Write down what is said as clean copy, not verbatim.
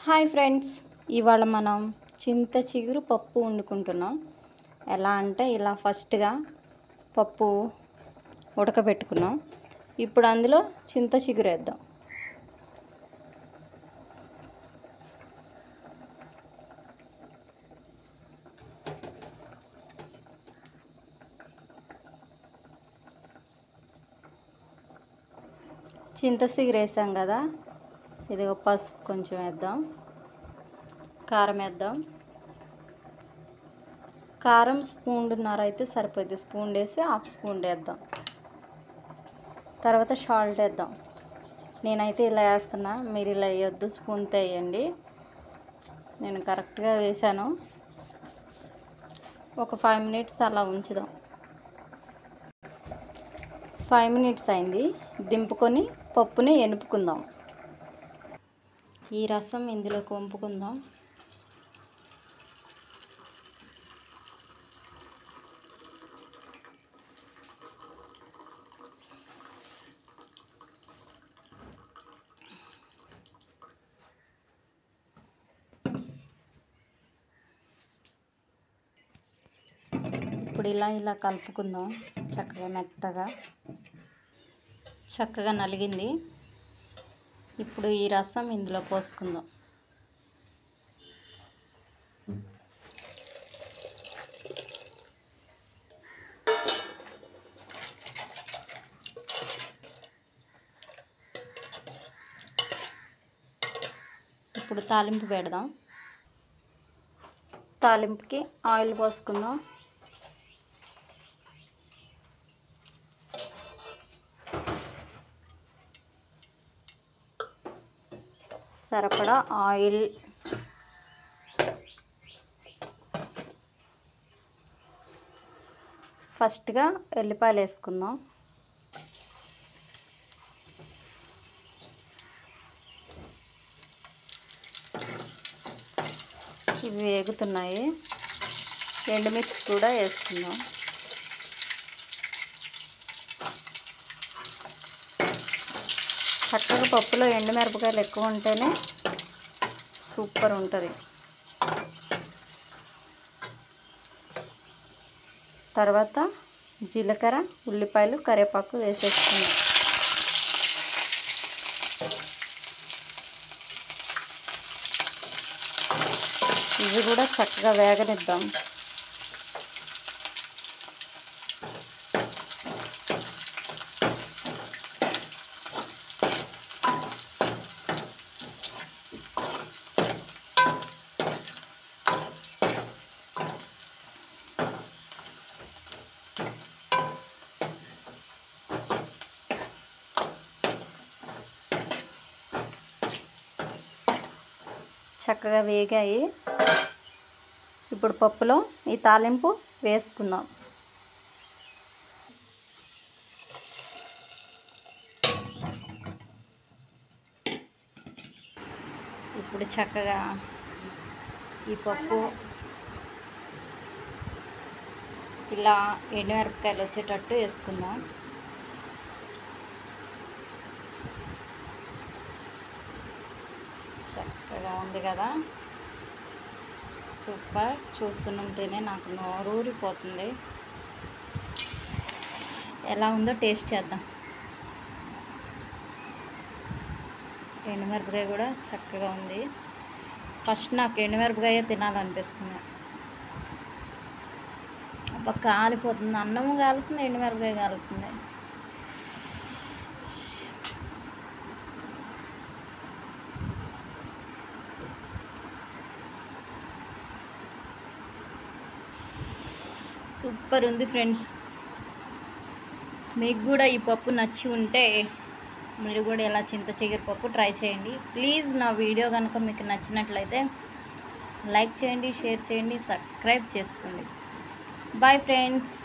Hi friends, ఇవాళ మనం చింత చిగురు పప్పు వండుకుంటున్నాం. ఎలా అంటే ఇలా ఫస్ట్గా పప్పు ఉడకబెట్టుకున్నాం. ఇప్పుడు అందులో చింత చిగురు వేద్దాం. చింత చిగురు వేసాం కదా, ఇదిగో పసుపు కొంచెం వేద్దాం, కారం వేద్దాం. కారం స్పూన్నర అయితే సరిపోద్ది, స్పూన్ వేసి హాఫ్ స్పూన్ వేద్దాం. తర్వాత సాల్ట్ వేద్దాం. నేనైతే ఇలా వేస్తున్నా, మీరు ఇలా వేయొద్దు, స్పూన్తో వేయండి. నేను కరెక్ట్గా వేసాను. ఒక 5 మినిట్స్ అలా ఉంచుదాం. 5 మినిట్స్ అయింది, దింపుకొని పప్పుని ఎనుపుకుందాం. ఈ రసం ఇందులోకి వంపుకుందాం. ఇప్పుడు ఇలా కలుపుకుందాం. చక్కగా మెత్తగా చక్కగా నలిగింది. ఇప్పుడు ఈ రసం ఇందులో పోసుకుందాం. ఇప్పుడు తాలింపు పెడదాం. తాలింపుకి ఆయిల్ పోసుకుందాం. సరిపడా ఆయిల్, ఫస్ట్గా ఎల్లిపాయలు వేసుకుందాం. ఇవి వేగుతున్నాయి. ఎండుమిర్చి కూడా వేసుకుందాం. చక్కగా పప్పులో ఎండుమిరపకాయలు ఎక్కువ ఉంటేనే సూపర్ ఉంటుంది. తర్వాత జీలకర్ర, ఉల్లిపాయలు, కరివేపాకు వేసేసుకుందాం. ఇవి కూడా చక్కగా వేగనిద్దాం. చక్కగా వేగాయి. ఇప్పుడు పప్పులో ఈ తాలింపు వేసుకుందాం. ఇప్పుడు చక్కగా ఈ పప్పు ఇలా ఎండుమిరపకాయలు వచ్చేటట్టు వేసుకుందాం. చక్కగా ఉంది కదా, సూపర్. చూస్తుంటేనే నాకు నోరూరిపోతుంది. ఎలా ఉందో టేస్ట్ చేద్దాం. ఎండుమిరపకాయ కూడా చక్కగా ఉంది. ఫస్ట్ నాకు ఎండుమిరపకాయ తినాలనిపిస్తుంది. అబ్బా, కాలిపోతుంది. అన్నము కాలుతుంది, ఎండుమిరపకాయ కాలుతుంది. సూపర్ ఉంది ఫ్రెండ్స్. మీకు కూడా ఈ పప్పు నచ్చి ఉంటే మీరు కూడా ఇలా చింత చిగురు పప్పు ట్రై చేయండి. ప్లీజ్ నా వీడియో కనుక మీకు నచ్చినట్లయితే లైక్ చేయండి, షేర్ చేయండి, సబ్స్క్రైబ్ చేసుకోండి. Bye friends.